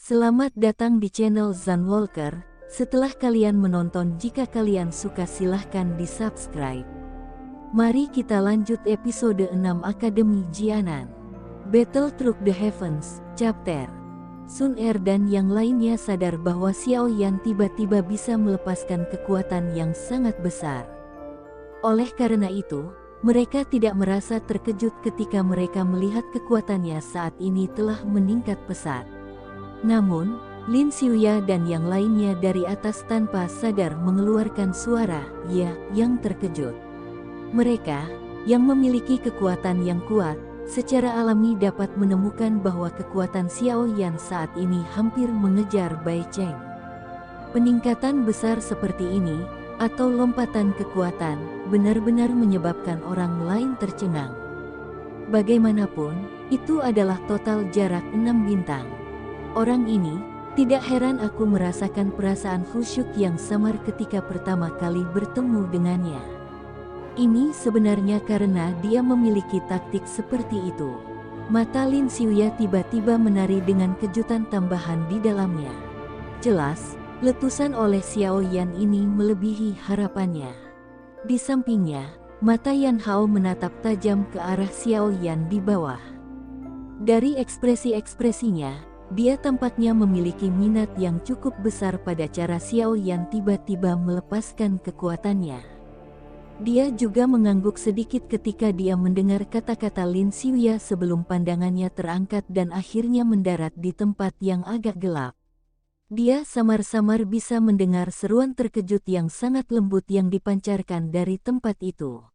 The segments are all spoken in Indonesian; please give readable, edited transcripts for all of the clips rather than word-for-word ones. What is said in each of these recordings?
Selamat datang di channel Zan Walker. Setelah kalian menonton, jika kalian suka silahkan di subscribe. Mari kita lanjut episode 6 Akademi Jianan. Battle Through the Heavens, Chapter. Sun Er dan yang lainnya sadar bahwa Xiao Yan tiba-tiba bisa melepaskan kekuatan yang sangat besar. Oleh karena itu, mereka tidak merasa terkejut ketika mereka melihat kekuatannya saat ini telah meningkat pesat. Namun, Lin Xiuya dan yang lainnya dari atas tanpa sadar mengeluarkan suara "ya" yang terkejut. Mereka, yang memiliki kekuatan yang kuat, secara alami dapat menemukan bahwa kekuatan Xiao Yan saat ini hampir mengejar Bai Cheng. Peningkatan besar seperti ini, atau lompatan kekuatan, benar-benar menyebabkan orang lain tercengang. Bagaimanapun, itu adalah total jarak 6 bintang. Orang ini, tidak heran aku merasakan perasaan khusyuk yang samar ketika pertama kali bertemu dengannya. Ini sebenarnya karena dia memiliki taktik seperti itu. Mata Lin Xiuya tiba-tiba menari dengan kejutan tambahan di dalamnya. Jelas, letusan oleh Xiao Yan ini melebihi harapannya. Di sampingnya, mata Yan Hao menatap tajam ke arah Xiao Yan di bawah. Dari ekspresi-ekspresinya, dia tampaknya memiliki minat yang cukup besar pada cara Xiao Yan tiba-tiba melepaskan kekuatannya. Dia juga mengangguk sedikit ketika dia mendengar kata-kata Lin Xiuya sebelum pandangannya terangkat dan akhirnya mendarat di tempat yang agak gelap. Dia samar-samar bisa mendengar seruan terkejut yang sangat lembut yang dipancarkan dari tempat itu.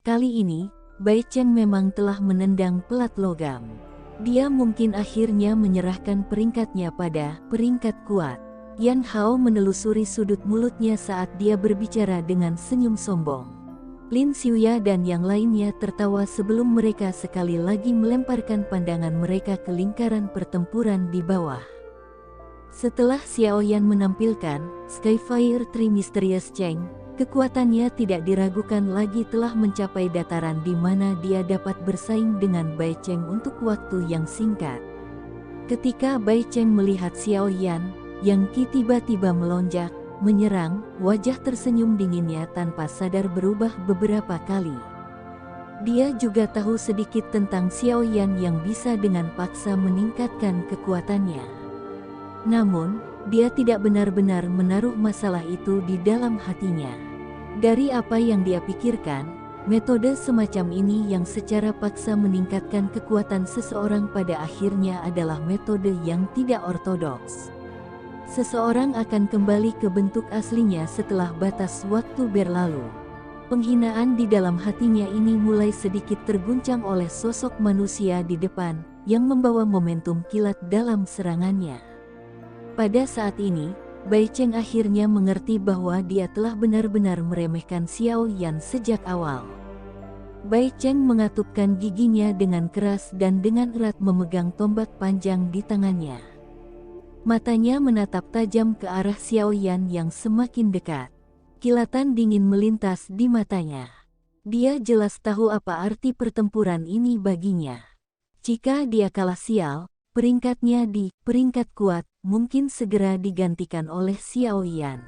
Kali ini, Bai Cheng memang telah menendang pelat logam. Dia mungkin akhirnya menyerahkan peringkatnya pada peringkat kuat. Yan Hao menelusuri sudut mulutnya saat dia berbicara dengan senyum sombong. Lin Xiuya dan yang lainnya tertawa sebelum mereka sekali lagi melemparkan pandangan mereka ke lingkaran pertempuran di bawah. Setelah Xiao Yan menampilkan Skyfire Tree Mysterious Cheng, kekuatannya tidak diragukan lagi telah mencapai dataran di mana dia dapat bersaing dengan Bai Cheng untuk waktu yang singkat. Ketika Bai Cheng melihat Xiao Yan, yang tiba-tiba melonjak, menyerang, wajah tersenyum dinginnya tanpa sadar berubah beberapa kali. Dia juga tahu sedikit tentang Xiao Yan yang bisa dengan paksa meningkatkan kekuatannya. Namun, dia tidak benar-benar menaruh masalah itu di dalam hatinya. Dari apa yang dia pikirkan, metode semacam ini yang secara paksa meningkatkan kekuatan seseorang pada akhirnya adalah metode yang tidak ortodoks. Seseorang akan kembali ke bentuk aslinya setelah batas waktu berlalu. Penghinaan di dalam hatinya ini mulai sedikit terguncang oleh sosok manusia di depan, yang membawa momentum kilat dalam serangannya. Pada saat ini, Bai Cheng akhirnya mengerti bahwa dia telah benar-benar meremehkan Xiao Yan sejak awal. Bai Cheng mengatupkan giginya dengan keras dan dengan erat memegang tombak panjang di tangannya. Matanya menatap tajam ke arah Xiao Yan yang semakin dekat. Kilatan dingin melintas di matanya. Dia jelas tahu apa arti pertempuran ini baginya. Jika dia kalah sial, peringkatnya di peringkat kuat mungkin segera digantikan oleh Xiao Yan.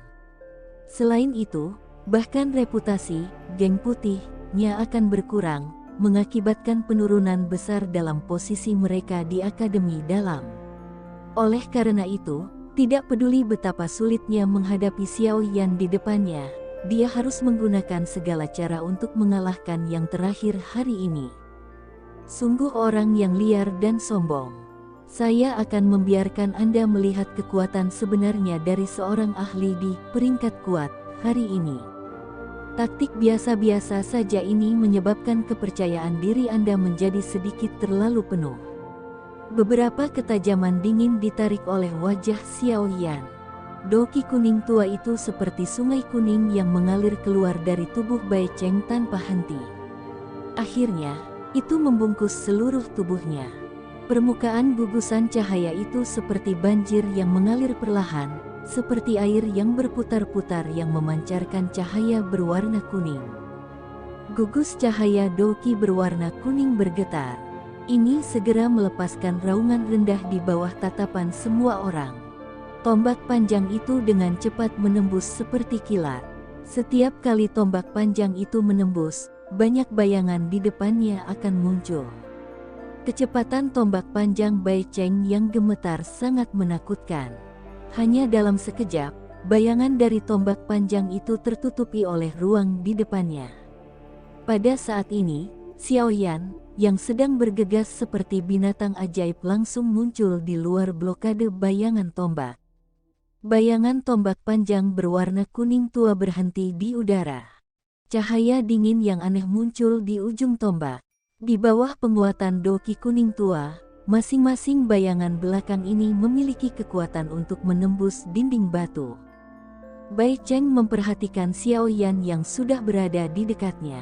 Selain itu, bahkan reputasi geng putihnya akan berkurang, mengakibatkan penurunan besar dalam posisi mereka di Akademi Dalam. Oleh karena itu, tidak peduli betapa sulitnya menghadapi Xiao Yan di depannya, dia harus menggunakan segala cara untuk mengalahkan yang terakhir hari ini. Sungguh orang yang liar dan sombong. Saya akan membiarkan Anda melihat kekuatan sebenarnya dari seorang ahli di peringkat kuat hari ini. Taktik biasa-biasa saja ini menyebabkan kepercayaan diri Anda menjadi sedikit terlalu penuh. Beberapa ketajaman dingin ditarik oleh wajah Xiao Yan. Doki kuning tua itu seperti sungai kuning yang mengalir keluar dari tubuh Bai Cheng tanpa henti. Akhirnya, itu membungkus seluruh tubuhnya. Permukaan gugusan cahaya itu seperti banjir yang mengalir perlahan, seperti air yang berputar-putar yang memancarkan cahaya berwarna kuning. Gugus cahaya Doki berwarna kuning bergetar. Ini segera melepaskan raungan rendah di bawah tatapan semua orang. Tombak panjang itu dengan cepat menembus seperti kilat. Setiap kali tombak panjang itu menembus, banyak bayangan di depannya akan muncul. Kecepatan tombak panjang Bai Cheng yang gemetar sangat menakutkan. Hanya dalam sekejap, bayangan dari tombak panjang itu tertutupi oleh ruang di depannya. Pada saat ini, Xiao Yan, yang sedang bergegas seperti binatang ajaib langsung muncul di luar blokade bayangan tombak. Bayangan tombak panjang berwarna kuning tua berhenti di udara. Cahaya dingin yang aneh muncul di ujung tombak. Di bawah penguatan Doki kuning tua, masing-masing bayangan belakang ini memiliki kekuatan untuk menembus dinding batu. Bai Cheng memperhatikan Xiao Yan yang sudah berada di dekatnya.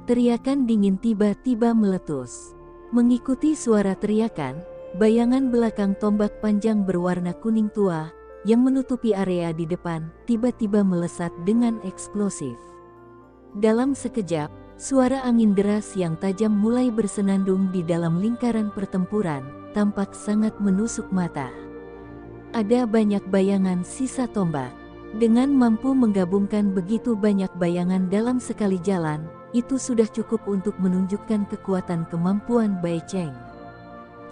Teriakan dingin tiba-tiba meletus. Mengikuti suara teriakan, bayangan belakang tombak panjang berwarna kuning tua, yang menutupi area di depan, tiba-tiba melesat dengan eksplosif. Dalam sekejap, suara angin deras yang tajam mulai bersenandung di dalam lingkaran pertempuran, tampak sangat menusuk mata. Ada banyak bayangan sisa tombak. Dengan mampu menggabungkan begitu banyak bayangan dalam sekali jalan, itu sudah cukup untuk menunjukkan kekuatan kemampuan Bai Cheng.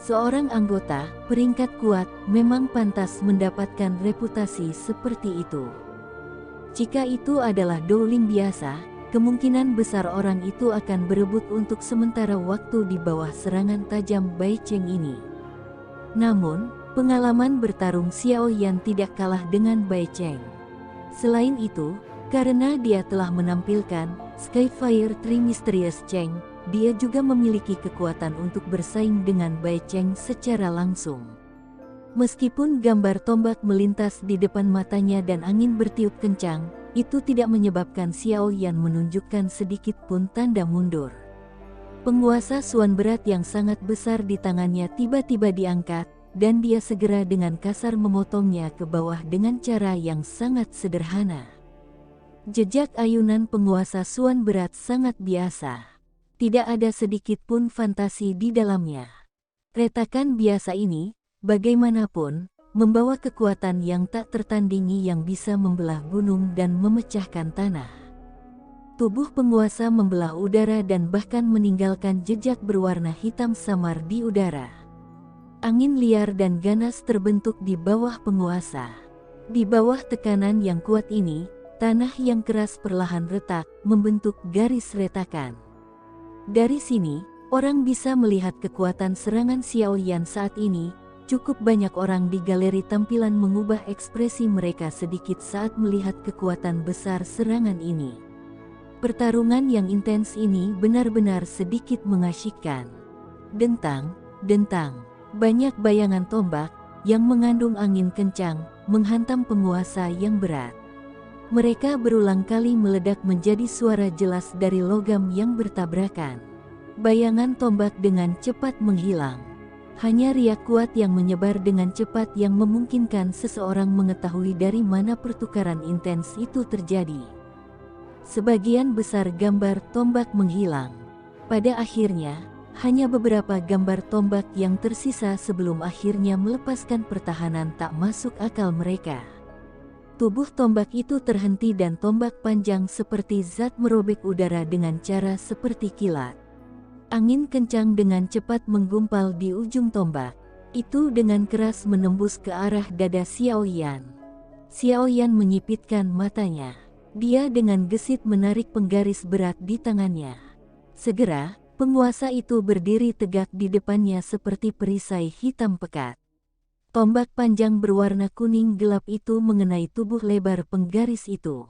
Seorang anggota peringkat kuat memang pantas mendapatkan reputasi seperti itu. Jika itu adalah Douling biasa, kemungkinan besar orang itu akan berebut untuk sementara waktu di bawah serangan tajam Bai Cheng ini. Namun, pengalaman bertarung Xiao Yan tidak kalah dengan Bai Cheng. Selain itu, karena dia telah menampilkan Skyfire Tree Mysterious Cheng, dia juga memiliki kekuatan untuk bersaing dengan Bai Cheng secara langsung. Meskipun gambar tombak melintas di depan matanya dan angin bertiup kencang, itu tidak menyebabkan Xiao Yan menunjukkan sedikit pun tanda mundur. Penguasa suan berat yang sangat besar di tangannya tiba-tiba diangkat, dan dia segera dengan kasar memotongnya ke bawah dengan cara yang sangat sederhana. Jejak ayunan penguasa suan berat sangat biasa. Tidak ada sedikit pun fantasi di dalamnya. Retakan biasa ini, bagaimanapun, membawa kekuatan yang tak tertandingi yang bisa membelah gunung dan memecahkan tanah. Tubuh penguasa membelah udara dan bahkan meninggalkan jejak berwarna hitam samar di udara. Angin liar dan ganas terbentuk di bawah penguasa. Di bawah tekanan yang kuat ini, tanah yang keras perlahan retak, membentuk garis retakan. Dari sini, orang bisa melihat kekuatan serangan Xiao Yan saat ini. Cukup banyak orang di galeri tampilan mengubah ekspresi mereka sedikit saat melihat kekuatan besar serangan ini. Pertarungan yang intens ini benar-benar sedikit mengasyikkan. Dentang, dentang. Banyak bayangan tombak yang mengandung angin kencang menghantam penguasa yang berat. Mereka berulang kali meledak menjadi suara jelas dari logam yang bertabrakan. Bayangan tombak dengan cepat menghilang. Hanya riak kuat yang menyebar dengan cepat yang memungkinkan seseorang mengetahui dari mana pertukaran intens itu terjadi. Sebagian besar gambar tombak menghilang. Pada akhirnya, hanya beberapa gambar tombak yang tersisa sebelum akhirnya melepaskan pertahanan tak masuk akal mereka. Tubuh tombak itu terhenti dan tombak panjang seperti zat merobek udara dengan cara seperti kilat. Angin kencang dengan cepat menggumpal di ujung tombak. Itu dengan keras menembus ke arah dada Xiao Yan. Xiao Yan menyipitkan matanya. Dia dengan gesit menarik penggaris berat di tangannya. Segera, penguasa itu berdiri tegak di depannya seperti perisai hitam pekat. Tombak panjang berwarna kuning gelap itu mengenai tubuh lebar penggaris itu.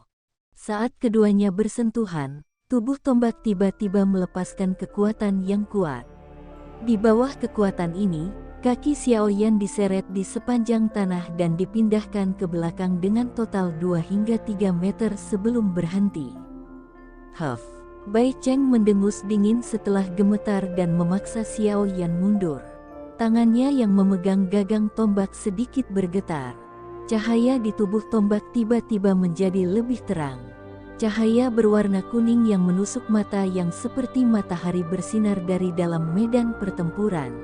Saat keduanya bersentuhan, tubuh tombak tiba-tiba melepaskan kekuatan yang kuat. Di bawah kekuatan ini, kaki Xiao Yan diseret di sepanjang tanah dan dipindahkan ke belakang dengan total 2 hingga 3 meter sebelum berhenti. Huff! Bai Cheng mendengus dingin setelah gemetar dan memaksa Xiao Yan mundur. Tangannya yang memegang gagang tombak sedikit bergetar. Cahaya di tubuh tombak tiba-tiba menjadi lebih terang. Cahaya berwarna kuning yang menusuk mata yang seperti matahari bersinar dari dalam medan pertempuran.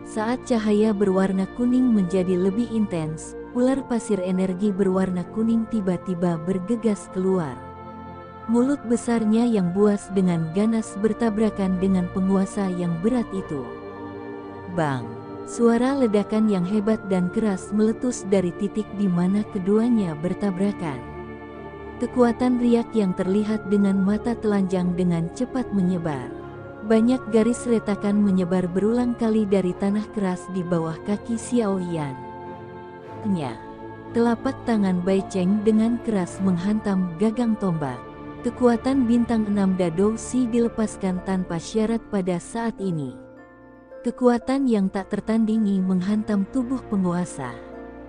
Saat cahaya berwarna kuning menjadi lebih intens, ular pasir energi berwarna kuning tiba-tiba bergegas keluar. Mulut besarnya yang buas dengan ganas bertabrakan dengan penguasa yang berat itu. Bang! Suara ledakan yang hebat dan keras meletus dari titik di mana keduanya bertabrakan. Kekuatan riak yang terlihat dengan mata telanjang dengan cepat menyebar. Banyak garis retakan menyebar berulang kali dari tanah keras di bawah kaki Xiao Yan. Telapak tangan Bai Cheng dengan keras menghantam gagang tombak. Kekuatan bintang 6 Dado Si dilepaskan tanpa syarat pada saat ini. Kekuatan yang tak tertandingi menghantam tubuh penguasa.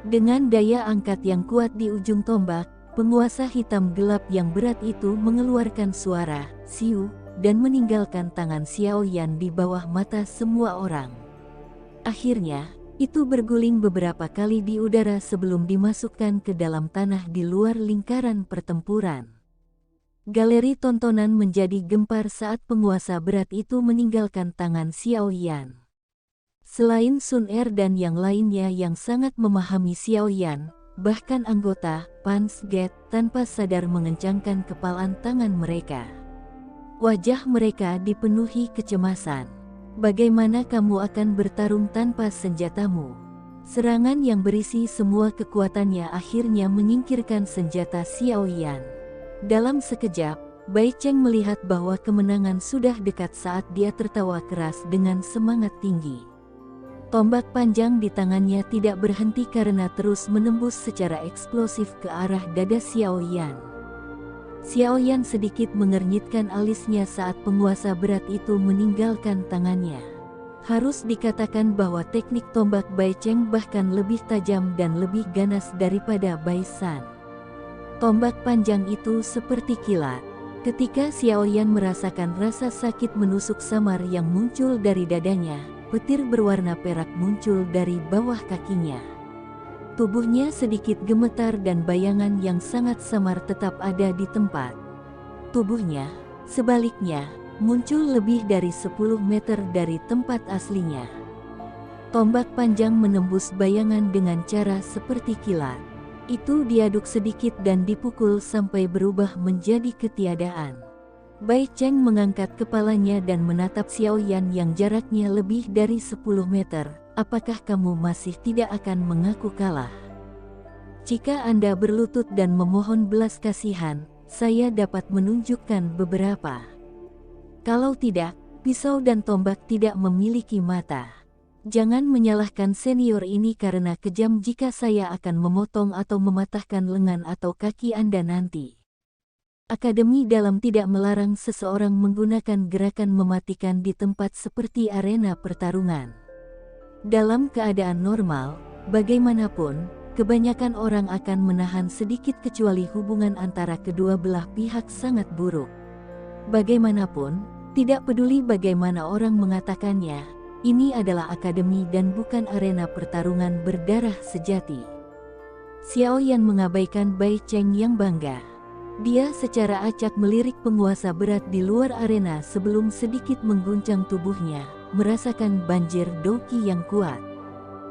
Dengan daya angkat yang kuat di ujung tombak, penguasa hitam gelap yang berat itu mengeluarkan suara "siu" dan meninggalkan tangan Xiao Yan di bawah mata semua orang. Akhirnya, itu berguling beberapa kali di udara sebelum dimasukkan ke dalam tanah di luar lingkaran pertempuran. Galeri tontonan menjadi gempar saat penguasa berat itu meninggalkan tangan Xiao Yan. Selain Sun Er dan yang lainnya yang sangat memahami Xiao Yan, bahkan anggota Pans Gate tanpa sadar mengencangkan kepalan tangan mereka. Wajah mereka dipenuhi kecemasan. Bagaimana kamu akan bertarung tanpa senjatamu? Serangan yang berisi semua kekuatannya akhirnya menyingkirkan senjata Xiao Yan. Dalam sekejap, Bai Cheng melihat bahwa kemenangan sudah dekat saat dia tertawa keras dengan semangat tinggi. Tombak panjang di tangannya tidak berhenti karena terus menembus secara eksplosif ke arah dada Xiao Yan. Xiao Yan sedikit mengernyitkan alisnya saat penguasa berat itu meninggalkan tangannya. Harus dikatakan bahwa teknik tombak Bai Cheng bahkan lebih tajam dan lebih ganas daripada Bai San. Tombak panjang itu seperti kilat. Ketika Xiao Yan merasakan rasa sakit menusuk samar yang muncul dari dadanya, petir berwarna perak muncul dari bawah kakinya. Tubuhnya sedikit gemetar dan bayangan yang sangat samar tetap ada di tempat. Tubuhnya, sebaliknya, muncul lebih dari 10 meter dari tempat aslinya. Tombak panjang menembus bayangan dengan cara seperti kilat. Itu diaduk sedikit dan dipukul sampai berubah menjadi ketiadaan. Bai Cheng mengangkat kepalanya dan menatap Xiao Yan yang jaraknya lebih dari 10 meter. Apakah kamu masih tidak akan mengaku kalah? Jika Anda berlutut dan memohon belas kasihan, saya dapat menunjukkan beberapa. Kalau tidak, pisau dan tombak tidak memiliki mata. Jangan menyalahkan senior ini karena kejam jika saya akan memotong atau mematahkan lengan atau kaki Anda nanti. Akademi Dalam tidak melarang seseorang menggunakan gerakan mematikan di tempat seperti arena pertarungan. Dalam keadaan normal, bagaimanapun, kebanyakan orang akan menahan sedikit kecuali hubungan antara kedua belah pihak sangat buruk. Bagaimanapun, tidak peduli bagaimana orang mengatakannya, ini adalah akademi dan bukan arena pertarungan berdarah sejati. Xiao Yan mengabaikan Bai Cheng yang bangga. Dia secara acak melirik penguasa berat di luar arena sebelum sedikit mengguncang tubuhnya, merasakan banjir doki yang kuat.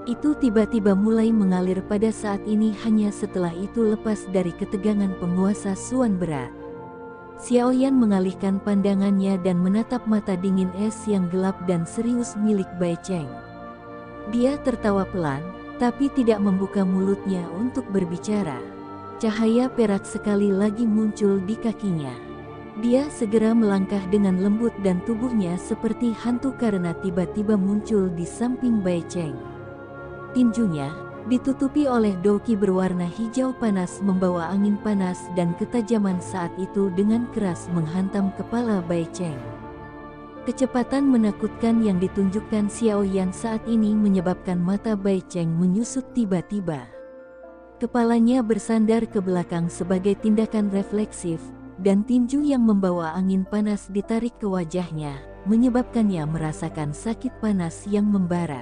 Itu tiba-tiba mulai mengalir pada saat ini hanya setelah itu lepas dari ketegangan penguasa Suan berat. Xiao Yan mengalihkan pandangannya dan menatap mata dingin es yang gelap dan serius milik Bai Cheng. Dia tertawa pelan, tapi tidak membuka mulutnya untuk berbicara. Cahaya perak sekali lagi muncul di kakinya. Dia segera melangkah dengan lembut dan tubuhnya seperti hantu karena tiba-tiba muncul di samping Bai Cheng. Tinjunya ditutupi oleh doki berwarna hijau panas membawa angin panas dan ketajaman saat itu dengan keras menghantam kepala Bai Cheng. Kecepatan menakutkan yang ditunjukkan Xiao Yan saat ini menyebabkan mata Bai Cheng menyusut tiba-tiba. Kepalanya bersandar ke belakang sebagai tindakan refleksif, dan tinju yang membawa angin panas ditarik ke wajahnya, menyebabkannya merasakan sakit panas yang membara.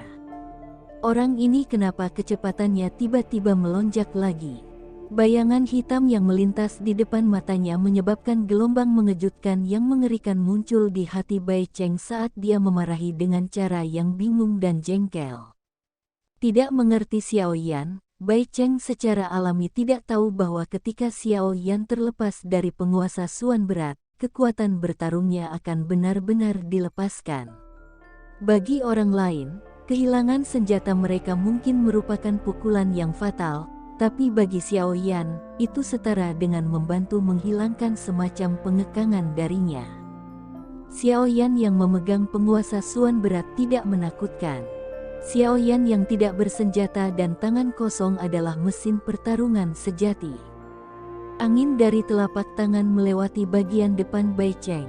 Orang ini kenapa kecepatannya tiba-tiba melonjak lagi? Bayangan hitam yang melintas di depan matanya menyebabkan gelombang mengejutkan yang mengerikan muncul di hati Bai Cheng saat dia memarahi dengan cara yang bingung dan jengkel. Tidak mengerti Xiao Yan, Bai Cheng secara alami tidak tahu bahwa ketika Xiao Yan terlepas dari penguasa Suan berat, kekuatan bertarungnya akan benar-benar dilepaskan. Bagi orang lain, kehilangan senjata mereka mungkin merupakan pukulan yang fatal, tapi bagi Xiao Yan, itu setara dengan membantu menghilangkan semacam pengekangan darinya. Xiao Yan yang memegang penguasa Suan berat tidak menakutkan. Xiao Yan yang tidak bersenjata dan tangan kosong adalah mesin pertarungan sejati. Angin dari telapak tangan melewati bagian depan Bai Cheng.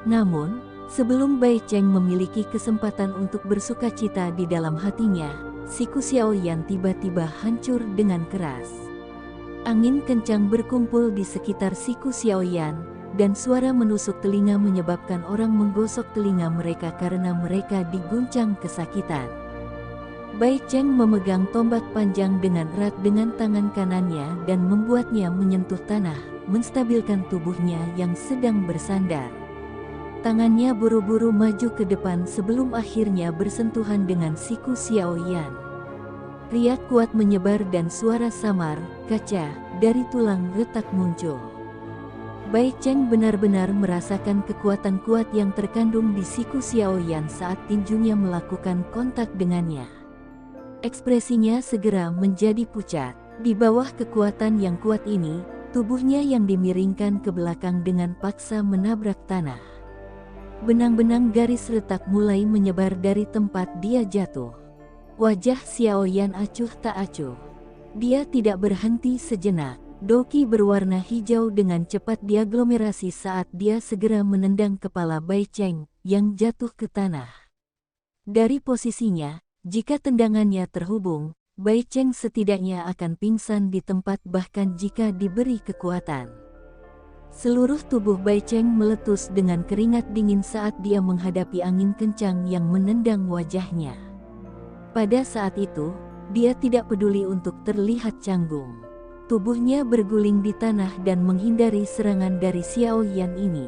Namun, sebelum Bai Cheng memiliki kesempatan untuk bersukacita di dalam hatinya, siku Xiao Yan tiba-tiba hancur dengan keras. Angin kencang berkumpul di sekitar siku Xiao Yan, dan suara menusuk telinga menyebabkan orang menggosok telinga mereka karena mereka diguncang kesakitan. Bai Cheng memegang tombak panjang dengan erat dengan tangan kanannya dan membuatnya menyentuh tanah, menstabilkan tubuhnya yang sedang bersandar. Tangannya buru-buru maju ke depan sebelum akhirnya bersentuhan dengan siku Xiao Yan. Riak kuat menyebar dan suara samar, kaca, dari tulang retak muncul. Bai Cheng benar-benar merasakan kekuatan kuat yang terkandung di siku Xiao Yan saat tinjunya melakukan kontak dengannya. Ekspresinya segera menjadi pucat. Di bawah kekuatan yang kuat ini, tubuhnya yang dimiringkan ke belakang dengan paksa menabrak tanah. Benang-benang garis retak mulai menyebar dari tempat dia jatuh. Wajah Xiao Yan acuh tak acuh. Dia tidak berhenti sejenak. Doki berwarna hijau dengan cepat diaglomerasi saat dia segera menendang kepala Bai Cheng yang jatuh ke tanah. Dari posisinya, jika tendangannya terhubung, Bai Cheng setidaknya akan pingsan di tempat bahkan jika diberi kekuatan. Seluruh tubuh Bai Cheng meletus dengan keringat dingin saat dia menghadapi angin kencang yang menendang wajahnya. Pada saat itu, dia tidak peduli untuk terlihat canggung. Tubuhnya berguling di tanah dan menghindari serangan dari Xiao Yan ini.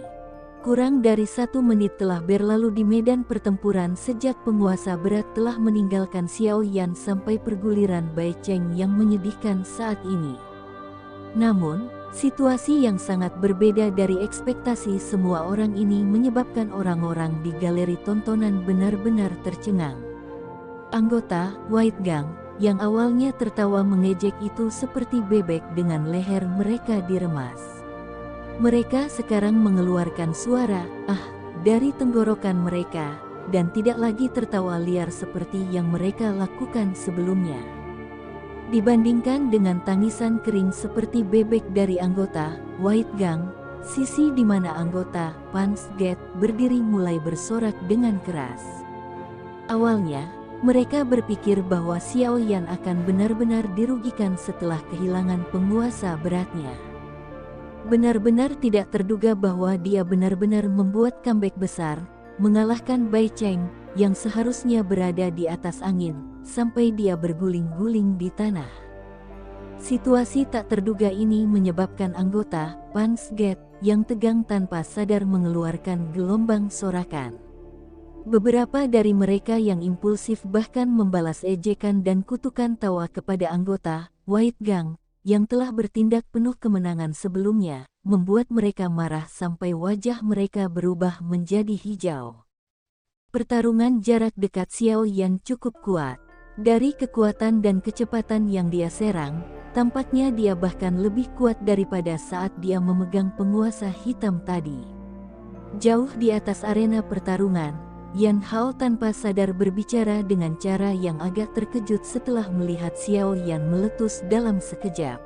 Kurang dari 1 menit telah berlalu di medan pertempuran sejak penguasa berat telah meninggalkan Xiao Yan sampai perguliran Bai Cheng yang menyedihkan saat ini. Namun, situasi yang sangat berbeda dari ekspektasi semua orang ini menyebabkan orang-orang di galeri tontonan benar-benar tercengang. Anggota White Gang yang awalnya tertawa mengejek itu seperti bebek dengan leher mereka diremas. Mereka sekarang mengeluarkan suara "ah" dari tenggorokan mereka, dan tidak lagi tertawa liar seperti yang mereka lakukan sebelumnya. Dibandingkan dengan tangisan kering seperti bebek dari anggota White Gang, sisi di mana anggota Punch Gate berdiri mulai bersorak dengan keras. Awalnya, mereka berpikir bahwa Xiao Yan akan benar-benar dirugikan setelah kehilangan penguasa beratnya. Benar-benar tidak terduga bahwa dia benar-benar membuat comeback besar, mengalahkan Bai Cheng yang seharusnya berada di atas angin, sampai dia berguling-guling di tanah. Situasi tak terduga ini menyebabkan anggota Punch Gate yang tegang tanpa sadar mengeluarkan gelombang sorakan. Beberapa dari mereka yang impulsif bahkan membalas ejekan dan kutukan tawa kepada anggota White Gang yang telah bertindak penuh kemenangan sebelumnya, membuat mereka marah sampai wajah mereka berubah menjadi hijau. Pertarungan jarak dekat Xiao Yan cukup kuat. Dari kekuatan dan kecepatan yang dia serang, tampaknya dia bahkan lebih kuat daripada saat dia memegang penguasa hitam tadi. Jauh di atas arena pertarungan, Yan Hao tanpa sadar berbicara dengan cara yang agak terkejut setelah melihat Xiao Yan meletus dalam sekejap.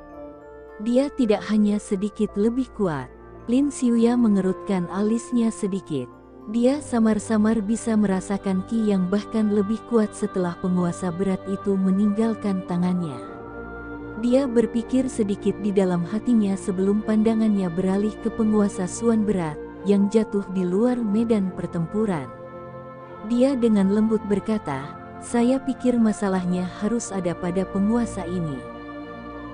Dia tidak hanya sedikit lebih kuat. Lin Xiuya mengerutkan alisnya sedikit. Dia samar-samar bisa merasakan ki yang bahkan lebih kuat setelah penguasa berat itu meninggalkan tangannya. Dia berpikir sedikit di dalam hatinya sebelum pandangannya beralih ke penguasa Suan berat yang jatuh di luar medan pertempuran. Dia dengan lembut berkata, "Saya pikir masalahnya harus ada pada penguasa ini."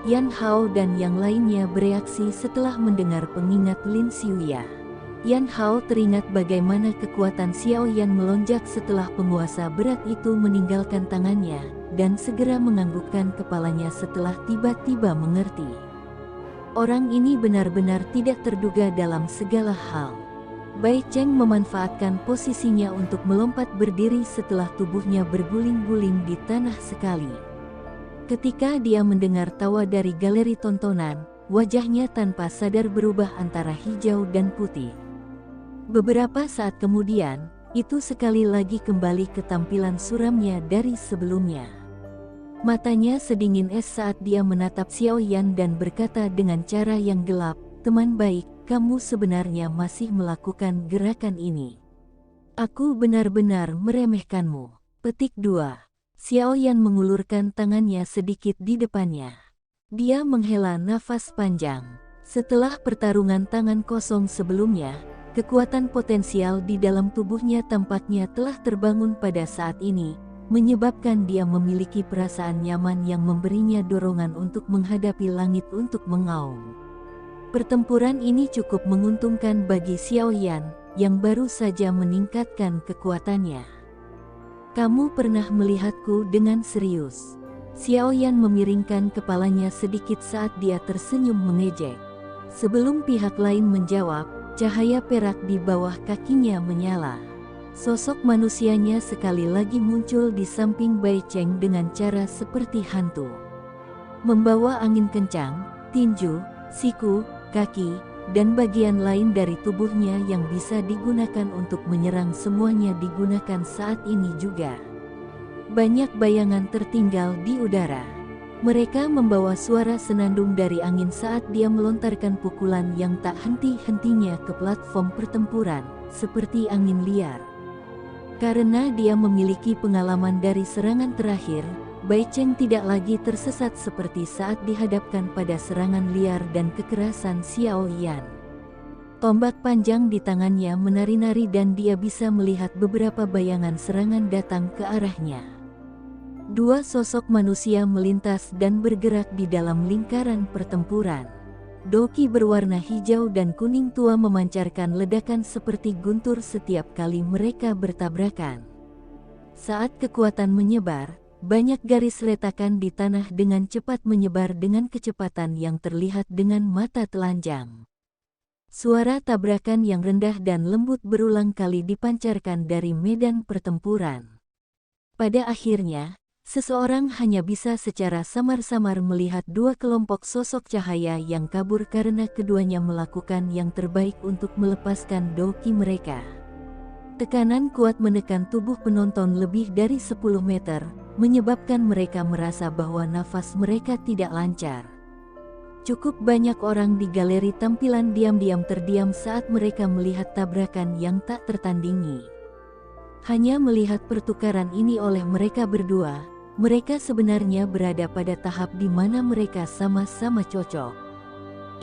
Yan Hao dan yang lainnya bereaksi setelah mendengar pengingat Lin Xiuya. Yan Hao teringat bagaimana kekuatan Xiao Yan melonjak setelah penguasa berat itu meninggalkan tangannya, dan segera menganggukkan kepalanya setelah tiba-tiba mengerti. Orang ini benar-benar tidak terduga dalam segala hal. Bai Cheng memanfaatkan posisinya untuk melompat berdiri setelah tubuhnya berguling-guling di tanah sekali. Ketika dia mendengar tawa dari galeri tontonan, wajahnya tanpa sadar berubah antara hijau dan putih. Beberapa saat kemudian, itu sekali lagi kembali ke tampilan suramnya dari sebelumnya. Matanya sedingin es saat dia menatap Xiao Yan dan berkata dengan cara yang gelap, "Teman baik, kamu sebenarnya masih melakukan gerakan ini. Aku benar-benar meremehkanmu." Petik 2. Xiao Yan mengulurkan tangannya sedikit di depannya. Dia menghela nafas panjang. Setelah pertarungan tangan kosong sebelumnya, kekuatan potensial di dalam tubuhnya tampaknya telah terbangun pada saat ini, menyebabkan dia memiliki perasaan nyaman yang memberinya dorongan untuk menghadapi langit untuk mengaum. Pertempuran ini cukup menguntungkan bagi Xiao Yan, yang baru saja meningkatkan kekuatannya. "Kamu pernah melihatku dengan serius." Xiao Yan memiringkan kepalanya sedikit saat dia tersenyum mengejek. Sebelum pihak lain menjawab, cahaya perak di bawah kakinya menyala. Sosok manusianya sekali lagi muncul di samping Bai Cheng dengan cara seperti hantu. Membawa angin kencang, tinju, siku, kaki, dan bagian lain dari tubuhnya yang bisa digunakan untuk menyerang semuanya digunakan saat ini juga. Banyak bayangan tertinggal di udara. Mereka membawa suara senandung dari angin saat dia melontarkan pukulan yang tak henti-hentinya ke platform pertempuran, seperti angin liar. Karena dia memiliki pengalaman dari serangan terakhir, Bai Cheng tidak lagi tersesat seperti saat dihadapkan pada serangan liar dan kekerasan Xiao Yan. Tombak panjang di tangannya menari-nari dan dia bisa melihat beberapa bayangan serangan datang ke arahnya. Dua sosok manusia melintas dan bergerak di dalam lingkaran pertempuran. Doki berwarna hijau dan kuning tua memancarkan ledakan seperti guntur setiap kali mereka bertabrakan. Saat kekuatan menyebar, banyak garis retakan di tanah dengan cepat menyebar dengan kecepatan yang terlihat dengan mata telanjang. Suara tabrakan yang rendah dan lembut berulang kali dipancarkan dari medan pertempuran. Pada akhirnya, seseorang hanya bisa secara samar-samar melihat dua kelompok sosok cahaya yang kabur karena keduanya melakukan yang terbaik untuk melepaskan doki mereka. Tekanan kuat menekan tubuh penonton lebih dari 10 meter, menyebabkan mereka merasa bahwa nafas mereka tidak lancar. Cukup banyak orang di galeri tampilan diam-diam terdiam saat mereka melihat tabrakan yang tak tertandingi. Hanya melihat pertukaran ini oleh mereka berdua, mereka sebenarnya berada pada tahap di mana mereka sama-sama cocok.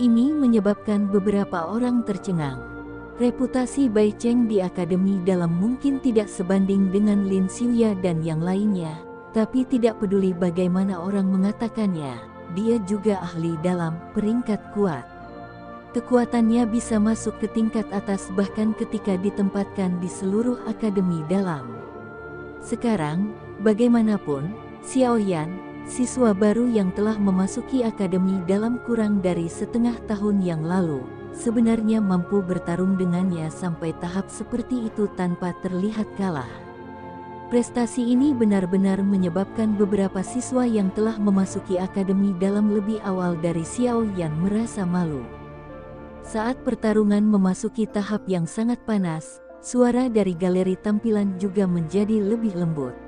Ini menyebabkan beberapa orang tercengang. Reputasi Bai Cheng di akademi dalam mungkin tidak sebanding dengan Lin Xiuya dan yang lainnya, tapi tidak peduli bagaimana orang mengatakannya, dia juga ahli dalam peringkat kuat. Kekuatannya bisa masuk ke tingkat atas bahkan ketika ditempatkan di seluruh akademi dalam. Sekarang, bagaimanapun, Xiao Yan, siswa baru yang telah memasuki akademi dalam kurang dari setengah tahun yang lalu, sebenarnya mampu bertarung dengannya sampai tahap seperti itu tanpa terlihat kalah. Prestasi ini benar-benar menyebabkan beberapa siswa yang telah memasuki akademi dalam lebih awal dari Xiao Yan merasa malu. Saat pertarungan memasuki tahap yang sangat panas, suara dari galeri tampilan juga menjadi lebih lembut.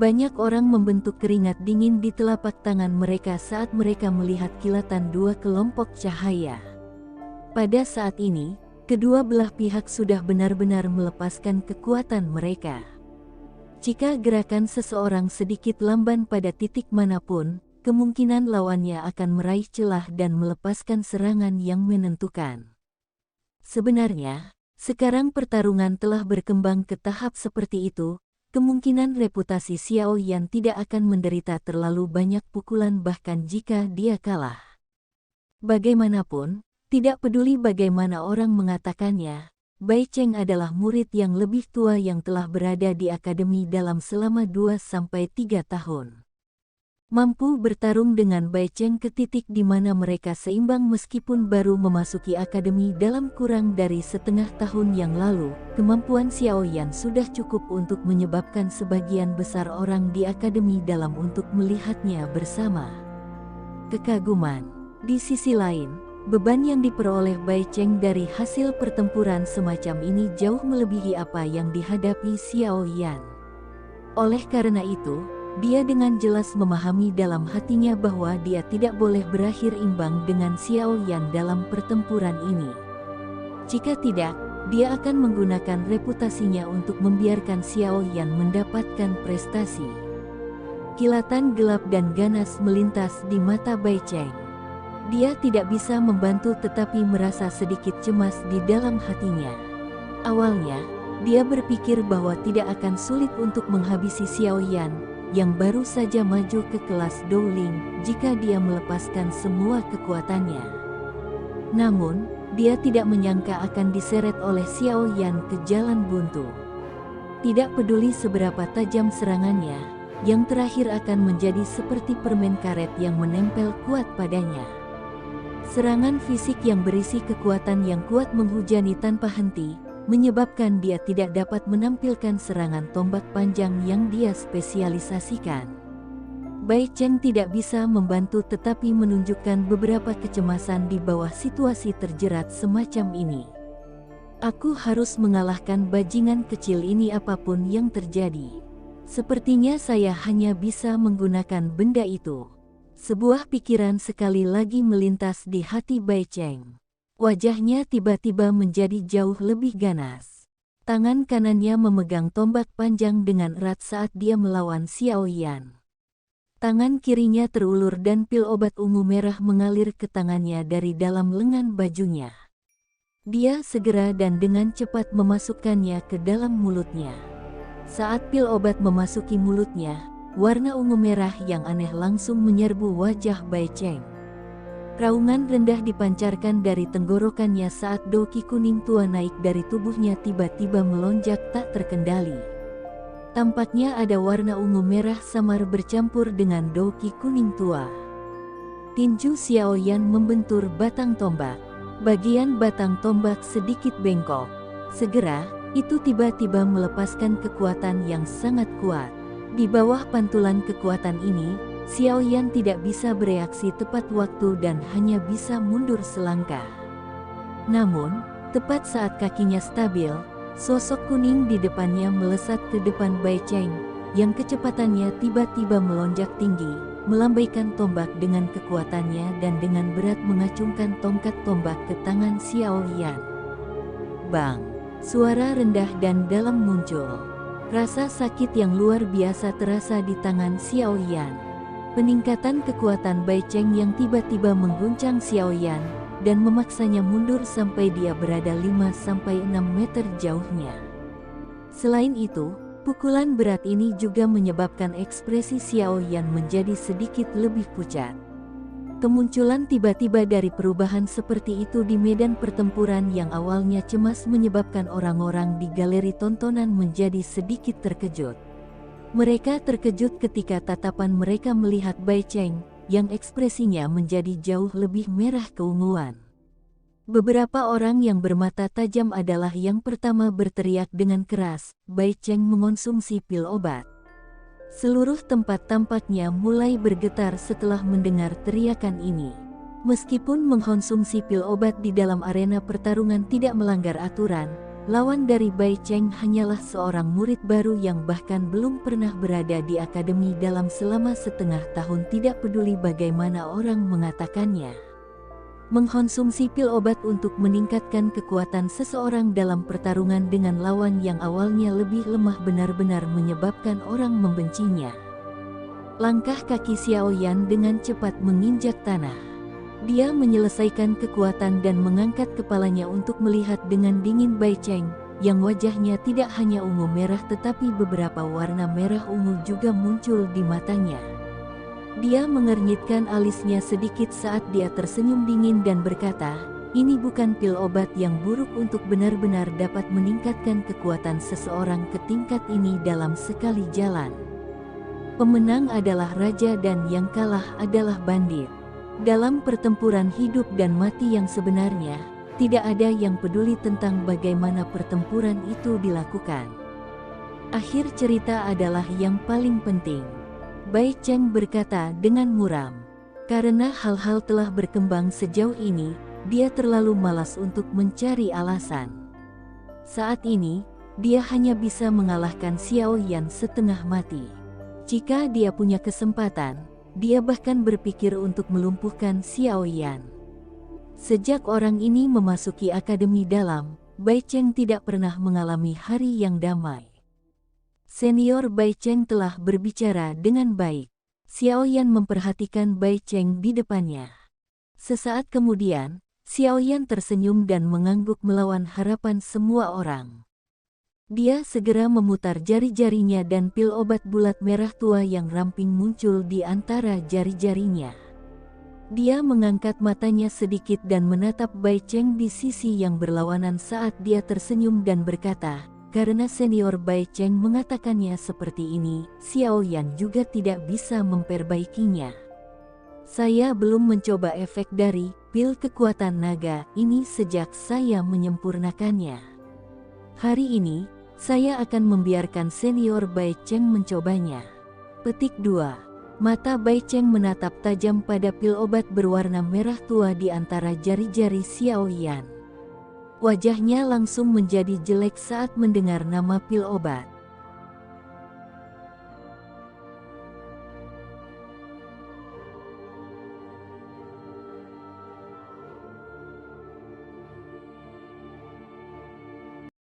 Banyak orang membentuk keringat dingin di telapak tangan mereka saat mereka melihat kilatan dua kelompok cahaya. Pada saat ini, kedua belah pihak sudah benar-benar melepaskan kekuatan mereka. Jika gerakan seseorang sedikit lamban pada titik manapun, kemungkinan lawannya akan meraih celah dan melepaskan serangan yang menentukan. Sebenarnya, sekarang pertarungan telah berkembang ke tahap seperti itu, kemungkinan reputasi Xiao Yan tidak akan menderita terlalu banyak pukulan bahkan jika dia kalah. Bagaimanapun, tidak peduli bagaimana orang mengatakannya, Bai Cheng adalah murid yang lebih tua yang telah berada di akademi dalam selama 2-3 tahun. Mampu bertarung dengan Bai Cheng ke titik di mana mereka seimbang meskipun baru memasuki akademi dalam kurang dari setengah tahun yang lalu, kemampuan Xiao Yan sudah cukup untuk menyebabkan sebagian besar orang di akademi dalam untuk melihatnya bersama kekaguman. Di sisi lain, beban yang diperoleh Bai Cheng dari hasil pertempuran semacam ini jauh melebihi apa yang dihadapi Xiao Yan. Oleh karena itu, dia dengan jelas memahami dalam hatinya bahwa dia tidak boleh berakhir imbang dengan Xiao Yan dalam pertempuran ini. Jika tidak, dia akan menggunakan reputasinya untuk membiarkan Xiao Yan mendapatkan prestasi. Kilatan gelap dan ganas melintas di mata Bai Cheng. Dia tidak bisa membantu tetapi merasa sedikit cemas di dalam hatinya. Awalnya, dia berpikir bahwa tidak akan sulit untuk menghabisi Xiao Yan yang baru saja maju ke kelas Dowling jika dia melepaskan semua kekuatannya. Namun, dia tidak menyangka akan diseret oleh Xiao Yan ke jalan buntu. Tidak peduli seberapa tajam serangannya, yang terakhir akan menjadi seperti permen karet yang menempel kuat padanya. Serangan fisik yang berisi kekuatan yang kuat menghujani tanpa henti, menyebabkan dia tidak dapat menampilkan serangan tombak panjang yang dia spesialisasikan. Bai Cheng tidak bisa membantu tetapi menunjukkan beberapa kecemasan di bawah situasi terjerat semacam ini. Aku harus mengalahkan bajingan kecil ini apapun yang terjadi. Sepertinya saya hanya bisa menggunakan benda itu. Sebuah pikiran sekali lagi melintas di hati Bai Cheng. Wajahnya tiba-tiba menjadi jauh lebih ganas. Tangan kanannya memegang tombak panjang dengan erat saat dia melawan Xiao Yan. Tangan kirinya terulur dan pil obat ungu merah mengalir ke tangannya dari dalam lengan bajunya. Dia segera dan dengan cepat memasukkannya ke dalam mulutnya. Saat pil obat memasuki mulutnya, warna ungu merah yang aneh langsung menyerbu wajah Bai Cheng. Raungan rendah dipancarkan dari tenggorokannya saat doki kuning tua naik dari tubuhnya tiba-tiba melonjak tak terkendali. Tampaknya ada warna ungu merah samar bercampur dengan doki kuning tua. Tinju Xiao Yan membentur batang tombak. Bagian batang tombak sedikit bengkok. Segera, itu tiba-tiba melepaskan kekuatan yang sangat kuat. Di bawah pantulan kekuatan ini, Xiao Yan tidak bisa bereaksi tepat waktu dan hanya bisa mundur selangkah. Namun, tepat saat kakinya stabil, sosok kuning di depannya melesat ke depan Bai Cheng, yang kecepatannya tiba-tiba melonjak tinggi, melambaikan tombak dengan kekuatannya dan dengan berat mengacungkan tongkat tombak ke tangan Xiao Yan. Bang! Suara rendah dan dalam muncul. Rasa sakit yang luar biasa terasa di tangan Xiao Yan. Peningkatan kekuatan Bai Cheng yang tiba-tiba mengguncang Xiao Yan dan memaksanya mundur sampai dia berada 5-6 meter jauhnya. Selain itu, pukulan berat ini juga menyebabkan ekspresi Xiao Yan menjadi sedikit lebih pucat. Kemunculan tiba-tiba dari perubahan seperti itu di medan pertempuran yang awalnya cemas menyebabkan orang-orang di galeri tontonan menjadi sedikit terkejut. Mereka terkejut ketika tatapan mereka melihat Bai Cheng, yang ekspresinya menjadi jauh lebih merah keunguan. Beberapa orang yang bermata tajam adalah yang pertama berteriak dengan keras, Bai Cheng mengonsumsi pil obat. Seluruh tempat tampaknya mulai bergetar setelah mendengar teriakan ini. Meskipun mengkonsumsi pil obat di dalam arena pertarungan tidak melanggar aturan, lawan dari Bai Cheng hanyalah seorang murid baru yang bahkan belum pernah berada di akademi dalam selama setengah tahun tidak peduli bagaimana orang mengatakannya. Mengkonsumsi pil obat untuk meningkatkan kekuatan seseorang dalam pertarungan dengan lawan yang awalnya lebih lemah benar-benar menyebabkan orang membencinya. Langkah kaki Xiao Yan dengan cepat menginjak tanah. Dia menyelesaikan kekuatan dan mengangkat kepalanya untuk melihat dengan dingin Bai Cheng, yang wajahnya tidak hanya ungu merah tetapi beberapa warna merah ungu juga muncul di matanya. Dia mengernyitkan alisnya sedikit saat dia tersenyum dingin dan berkata, "Ini bukan pil obat yang buruk untuk benar-benar dapat meningkatkan kekuatan seseorang ke tingkat ini dalam sekali jalan. Pemenang adalah raja dan yang kalah adalah bandit. Dalam pertempuran hidup dan mati yang sebenarnya, tidak ada yang peduli tentang bagaimana pertempuran itu dilakukan. Akhir cerita adalah yang paling penting." Bai Cheng berkata dengan muram. Karena hal-hal telah berkembang sejauh ini, dia terlalu malas untuk mencari alasan. Saat ini, dia hanya bisa mengalahkan Xiao Yan setengah mati. Jika dia punya kesempatan, dia bahkan berpikir untuk melumpuhkan Xiao Yan. Sejak orang ini memasuki akademi dalam, Bai Cheng tidak pernah mengalami hari yang damai. Senior Bai Cheng telah berbicara dengan baik. Xiao Yan memperhatikan Bai Cheng di depannya. Sesaat kemudian, Xiao Yan tersenyum dan mengangguk melawan harapan semua orang. Dia segera memutar jari-jarinya dan pil obat bulat merah tua yang ramping muncul di antara jari-jarinya. Dia mengangkat matanya sedikit dan menatap Bai Cheng di sisi yang berlawanan saat dia tersenyum dan berkata, "Karena senior Bai Cheng mengatakannya seperti ini, Xiao Yan juga tidak bisa memperbaikinya. Saya belum mencoba efek dari pil kekuatan naga ini sejak saya menyempurnakannya. Hari ini, saya akan membiarkan senior Bai Cheng mencobanya." Petik 2. Mata Bai Cheng menatap tajam pada pil obat berwarna merah tua di antara jari-jari Xiao Yan. Wajahnya langsung menjadi jelek saat mendengar nama pil obat.